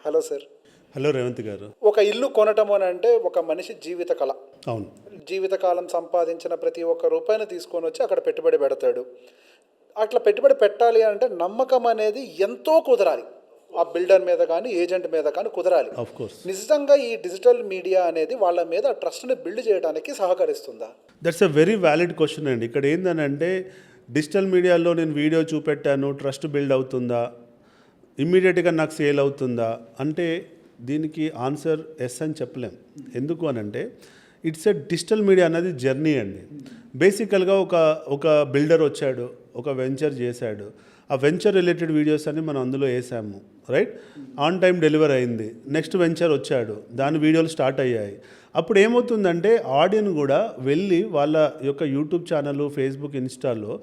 Hello sir. Hello Revanth గారు. ఒక ఇల్లు కొనటం అని అంటే ఒక మనిషి జీవిత కళ. అవును. జీవితకాలం సంపాదించిన ప్రతి ఒక్క రూపాయిని తీసుకొని వచ్చి అక్కడ పెట్టుబడి పెడతాడు. అట్లా పెట్టుబడి పెట్టాలి అంటే నమ్మకం అనేది ఎంతో కుదరాలి. ఆ బిల్డర్ మీద కానీ ఏజెంట్ మీద కానీ కుదరాలి. Of course. నిజంగా ఈ డిజిటల్ మీడియా అనేది వాళ్ళ మీద ట్రస్ట్ని బిల్డ్ చేయడానికి సహకరిస్తుందా? That's a very valid question అండి. ఇక్కడ ఏంటంటే డిజిటల్ మీడియాలో నేను వీడియో చూపెట్టాను, ట్రస్ట్ బిల్డ్ అవుతుందా, ఇమ్మీడియట్గా నాకు సేల్ అవుతుందా అంటే దీనికి ఆన్సర్ ఎస్ అని చెప్పలేం. ఎందుకు అని అంటే ఇట్స్ ఎ డిజిటల్ మీడియా అనేది జర్నీ అండి. బేసికల్గా ఒక బిల్డర్ వచ్చాడు, ఒక వెంచర్ చేశాడు, ఆ వెంచర్ రిలేటెడ్ వీడియోస్ అన్ని మనం అందులో వేసాము, రైట్. ఆన్ టైం డెలివర్ అయింది. నెక్స్ట్ వెంచర్ వచ్చాడు, దాని వీడియోలు స్టార్ట్ అయ్యాయి. అప్పుడు ఏమవుతుందంటే ఆడియన్స్ కూడా వెళ్ళి వాళ్ళ యొక్క యూట్యూబ్ ఛానల్, ఫేస్బుక్, ఇన్స్టాలో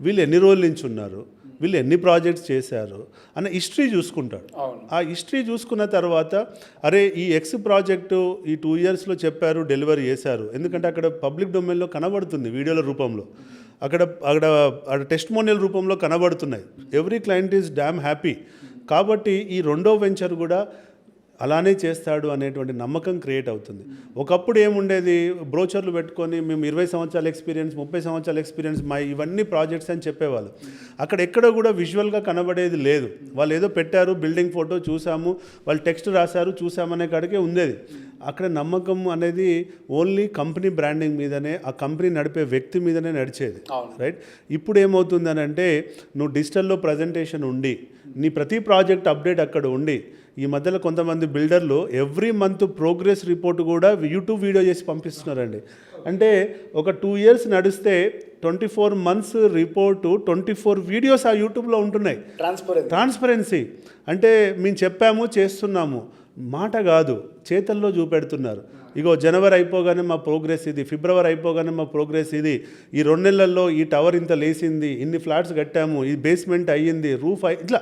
వీళ్ళు ఎన్ని రోజుల నుంచి ఉన్నారు, వీళ్ళు ఎన్ని ప్రాజెక్ట్స్ చేశారు అన్న హిస్టరీ చూసుకుంటాడు. ఆ హిస్టరీ చూసుకున్న తర్వాత అరే ఈ ఎక్స్ ప్రాజెక్టు ఈ 2 yearsలో చెప్పారు, డెలివరీ చేశారు. ఎందుకంటే అక్కడ పబ్లిక్ డొమైన్లో కనబడుతుంది, వీడియోల రూపంలో, అక్కడ టెస్టిమోనియల్ రూపంలో కనబడుతున్నాయి. Every client is damn happy. కాబట్టి ఈ రెండో వెంచర్ కూడా అలానే చేస్తాడు అనేటువంటి నమ్మకం క్రియేట్ అవుతుంది. ఒకప్పుడు ఏముండేది, బ్రోచర్లు పెట్టుకొని మేము 20 సంవత్సరాల ఎక్స్పీరియన్స్, 30 సంవత్సరాల ఎక్స్పీరియన్స్, మా ఇవన్నీ ప్రాజెక్ట్స్ అని చెప్పేవాళ్ళు. అక్కడ ఎక్కడ కూడా విజువల్గా కనబడేది లేదు. వాళ్ళు ఏదో పెట్టారు, బిల్డింగ్ ఫోటో చూసాము, వాళ్ళు టెక్స్ట్ రాశారు, చూసామనే కాడికే ఉండేది. అక్కడ నమ్మకం అనేది ఓన్లీ కంపెనీ బ్రాండింగ్ మీదనే, ఆ కంపెనీ నడిపే వ్యక్తి మీదనే నడిచేది, రైట్. ఇప్పుడు ఏమవుతుందని అంటే నువ్వు డిజిటల్లో ప్రజెంటేషన్ ఉండి, నీ ప్రతి ప్రాజెక్ట్ అప్డేట్ అక్కడ ఉండి, ఈ మధ్యలో కొంతమంది బిల్డర్లు ఎవ్రీ మంత్ ప్రోగ్రెస్ రిపోర్ట్ కూడా యూట్యూబ్ వీడియో చేసి పంపిస్తున్నారండి. అంటే ఒక 2 years నడిస్తే 24 months రిపోర్టు, 24 వీడియోస్ ఆ యూట్యూబ్లో ఉంటున్నాయి. ట్రాన్స్పరెన్సీ అంటే మేము చెప్పాము, చేస్తున్నాము, మాట కాదు, చేతల్లో చూపెడుతున్నారు. ఇగో జనవరి అయిపోగానే మా ప్రోగ్రెస్ ఇది, ఫిబ్రవరి అయిపోగానే మా ప్రోగ్రెస్ ఇది, ఈ 2 నెలల్లో ఈ టవర్ ఇంత లేసింది, ఇన్ని ఫ్లాట్స్ కట్టాము, ఈ బేస్మెంట్ అయ్యింది, రూఫ్ ఇట్లా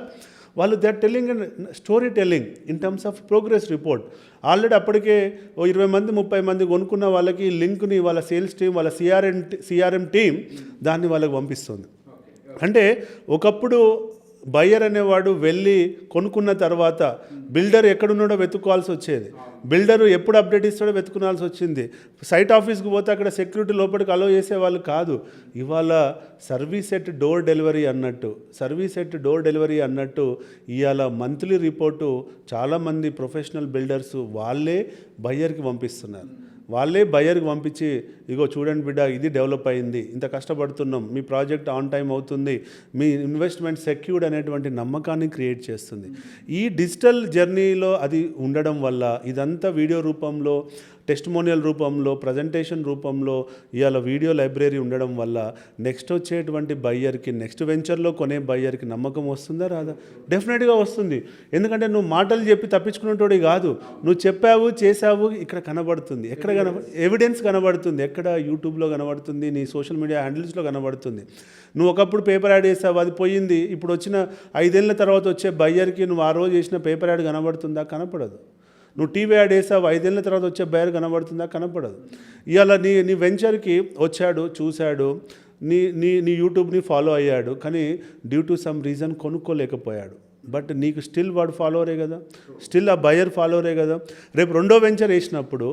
వాళ్ళు they are telling and story telling in terms of progress report. Already అప్పటికే 20 మంది 30 మంది కొనుక్కున్న వాళ్ళకి లింక్ని వాళ్ళ సేల్స్ టీం, వాళ్ళ సిఆర్ఎం టీం దాన్ని వాళ్ళకి పంపిస్తుంది. అంటే ఒకప్పుడు బయ్యర్ అనేవాడు వెళ్ళి కొనుక్కున్న తర్వాత బిల్డర్ ఎక్కడున్నాడో వెతుక్కోవాల్సి వచ్చేది, బిల్డరు ఎప్పుడు అప్డేట్ ఇస్తాడో వెతుకునాల్సి వచ్చింది. సైట్ ఆఫీస్కి పోతే అక్కడ సెక్యూరిటీ లోపలికి అలో చేసేవాళ్ళు కాదు. ఇవాళ సర్వీస్ ఎట్ డోర్ డెలివరీ అన్నట్టు ఇవాళ మంత్లీ రిపోర్టు చాలామంది ప్రొఫెషనల్ బిల్డర్స్ వాళ్ళే బయ్యర్కి పంపిస్తున్నారు. వాళ్ళే బయ్యర్కి పంపించి ఇగో చూడండి బిడ్డ, ఇది డెవలప్ అయింది, ఇంత కష్టపడుతున్నాం, మీ ప్రాజెక్ట్ ఆన్ టైం అవుతుంది, మీ ఇన్వెస్ట్మెంట్ సెక్యూర్డ్ అనేటువంటి నమ్మకాన్ని క్రియేట్ చేస్తుంది. ఈ డిజిటల్ జర్నీలో అది ఉండడం వల్ల ఇదంతా వీడియో రూపంలో, టెస్టిమోనియల్ రూపంలో, ప్రజెంటేషన్ రూపంలో ఇవాళ వీడియో లైబ్రరీ ఉండడం వల్ల నెక్స్ట్ వచ్చేటువంటి బయ్యర్కి, నెక్స్ట్ వెంచర్లో కొనే బయ్యర్కి నమ్మకం వస్తుందా రాదా? డెఫినెట్గా వస్తుంది. ఎందుకంటే నువ్వు మాటలు చెప్పి తప్పించుకునేటోడి కాదు, నువ్వు చెప్పావు, చేసావు, ఇక్కడ కనబడుతుంది. ఎక్కడ ఎవిడెన్స్ కనబడుతుంది, ఎక్కడ యూట్యూబ్లో కనబడుతుంది, నీ సోషల్ మీడియా హ్యాండిల్స్లో కనబడుతుంది. నువ్వు ఒకప్పుడు పేపర్ యాడ్ చేసావు, అది పోయింది, ఇప్పుడు వచ్చిన 5 ఏళ్ళ తర్వాత వచ్చే బయ్యర్కి నువ్వు ఆ రోజు చేసిన పేపర్ యాడ్ కనబడుతుందా? కనపడదు. నువ్వు టీవీ యాడ్ వేసావు, 5 ఏళ్ళ తర్వాత వచ్చే బయర్ కనబడుతుందా? కనపడదు. ఇవాళ నీ వెంచర్కి వచ్చాడు, చూశాడు, నీ యూట్యూబ్ని ఫాలో అయ్యాడు, కానీ డ్యూ టు సమ్ రీజన్ కొనుక్కోలేకపోయాడు. బట్ నీకు స్టిల్ వాడు ఫాలోవరే కదా, స్టిల్ ఆ బయర్ ఫాలోవరే కదా. రేపు రెండో వెంచర్ వేసినప్పుడు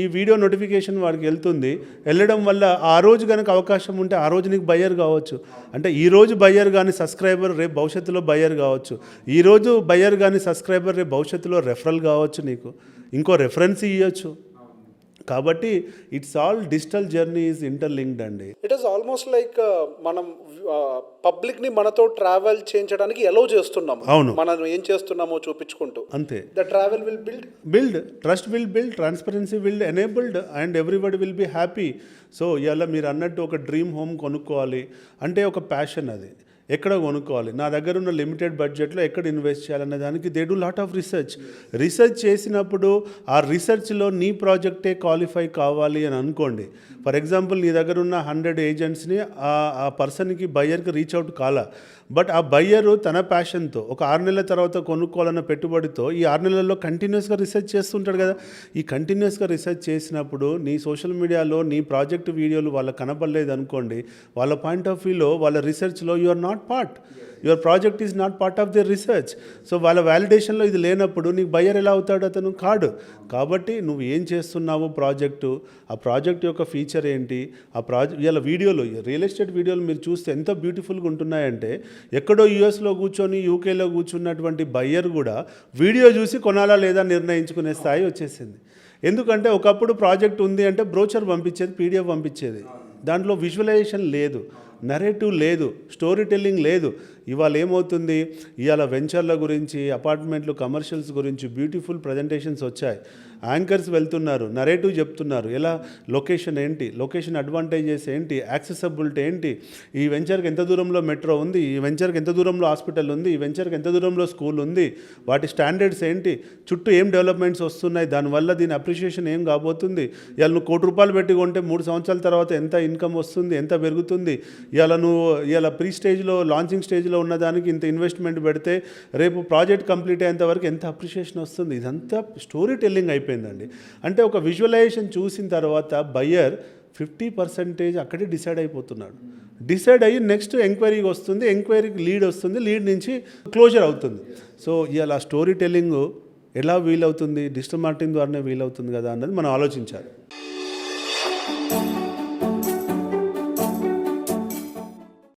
ఈ వీడియో నోటిఫికేషన్ వాడికి వెళ్తుంది. వెళ్ళడం వల్ల ఆ రోజు కనుక అవకాశం ఉంటే ఆ రోజు నీకు బయ్యర్ కావచ్చు. అంటే ఈరోజు బయ్యర్ కానీ సబ్స్క్రైబర్ రేపు భవిష్యత్తులో బయ్యర్ కావచ్చు. ఈరోజు బయ్యర్ కానీ సబ్స్క్రైబర్ రేపు భవిష్యత్తులో రెఫరల్ కావచ్చు, నీకు ఇంకో రెఫరెన్స్ ఇవ్వచ్చు. కాబట్టి it's all digital journey is interlinked అండి. ఇట్ ఈస్ ఆల్మోస్ట్ లైక్ మనం పబ్లిక్ని మనతో ట్రావెల్ చేయించడానికి ఎలో చేస్తున్నాము. అవును, మనం ఏం చేస్తున్నామో చూపించుకుంటూ. అంతే. The travel will build trust will build, transparency will enabled and everybody will be happy. So ఇలా మీరు అన్నట్టు ఒక డ్రీమ్ హోమ్ కొనుక్కోవాలి అంటే ఒక ప్యాషన్, అది ఎక్కడ కొనుక్కోవాలి, నా దగ్గర ఉన్న లిమిటెడ్ బడ్జెట్లో ఎక్కడ ఇన్వెస్ట్ చేయాలనే దానికి they do lot of research చేసినప్పుడు ఆ రీసెర్చ్లో నీ ప్రాజెక్టే క్వాలిఫై కావాలి అని అనుకోండి. ఫర్ ఎగ్జాంపుల్ నీ దగ్గర ఉన్న 100 ఏజెంట్స్ని ఆ పర్సన్కి బయ్యర్కి రీచ్ అవుట్ కాలా, బట్ ఆ బయ్యరు తన ప్యాషన్తో ఒక 6 నెలల తర్వాత కొనుక్కోవాలన్న పెట్టుబడితో ఈ 6 నెలల్లో కంటిన్యూస్గా రీసెర్చ్ చేస్తుంటాడు కదా. ఈ కంటిన్యూస్గా రీసెర్చ్ చేసినప్పుడు నీ సోషల్ మీడియాలో నీ ప్రాజెక్ట్ వీడియోలు వాళ్ళకి కనపడలేదు అనుకోండి, వాళ్ళ పాయింట్ ఆఫ్ వ్యూలో, వాళ్ళ రీసెర్చ్లో you are not part. Your project is not part of their research. So వాళ్ళ వ్యాలిడేషన్లో ఇది లేనప్పుడు నీకు బయ్యర్ ఎలా అవుతాడు? అతను కాడు. కాబట్టి నువ్వు ఏం చేస్తున్నావు ప్రాజెక్టు, ఆ ప్రాజెక్ట్ యొక్క ఫీచర్ ఏంటి, ఆ ఇలా వీడియోలు, రియల్ ఎస్టేట్ వీడియోలు మీరు చూస్తే ఎంత బ్యూటిఫుల్గా ఉంటున్నాయంటే ఎక్కడో యూఎస్లో కూర్చొని యూకేలో కూర్చున్నటువంటి బయ్యర్ కూడా వీడియో చూసి కొనాలా లేదా నిర్ణయించుకునే స్థాయి వచ్చేసింది. ఎందుకంటే ఒకప్పుడు ప్రాజెక్ట్ ఉంది అంటే బ్రోచర్ పంపించేది, పీడిఎఫ్ పంపించేది, దాంట్లో విజువలైజేషన్ లేదు, నరేటివ్ లేదు, స్టోరీ టెల్లింగ్ లేదు. ఇవాళ ఏమవుతుంది, ఇవాళ వెంచర్ల గురించి, అపార్ట్మెంట్లు, కమర్షియల్స్ గురించి బ్యూటిఫుల్ ప్రజెంటేషన్స్ వచ్చాయి. యాంకర్స్ వెళ్తున్నారు, నరేటివ్ చెప్తున్నారు, ఎలా లొకేషన్ ఏంటి, లొకేషన్ అడ్వాంటేజెస్ ఏంటి, యాక్సెసిబిలిటీ ఏంటి, ఈ వెంచర్కి ఎంత దూరంలో మెట్రో ఉంది, ఈ వెంచర్కి ఎంత దూరంలో హాస్పిటల్ ఉంది, ఈ వెంచర్కి ఎంత దూరంలో స్కూల్ ఉంది, వాటి స్టాండర్డ్స్ ఏంటి, చుట్టూ ఏం డెవలప్మెంట్స్ వస్తున్నాయి, దానివల్ల దీని అప్రిషియేషన్ ఏం కాబోతుంది, ఇవాళ నువ్వు ₹1,00,00,000 పెట్టి కొంటే 3 సంవత్సరాల తర్వాత ఎంత ఇన్కమ్ వస్తుంది, ఎంత పెరుగుతుంది, ఇవాళ ప్రీ స్టేజ్లో, లాంచింగ్ స్టేజ్లో ఉన్నదానికి ఇంత ఇన్వెస్ట్మెంట్ పెడితే రేపు ప్రాజెక్ట్ కంప్లీట్ అయ్యేంత వరకు ఎంత అప్రిషియేషన్ వస్తుంది. ఇదంతా స్టోరీ టెల్లింగ్ అయిపోయిందండి. అంటే ఒక విజువలైజేషన్ చూసిన తర్వాత బయ్యర్ 50% అక్కడే డిసైడ్ అయిపోతున్నాడు. డిసైడ్ అయ్యి నెక్స్ట్ ఎంక్వైరీకి వస్తుంది, ఎంక్వైరీకి లీడ్ వస్తుంది, లీడ్ నుంచి క్లోజర్ అవుతుంది. సో ఇలా స్టోరీ టెల్లింగ్ ఎలా వీలవుతుంది, డిజిటల్ మార్కెటింగ్ ద్వారానే వీలవుతుంది కదా అన్నది మనం ఆలోచించాలి.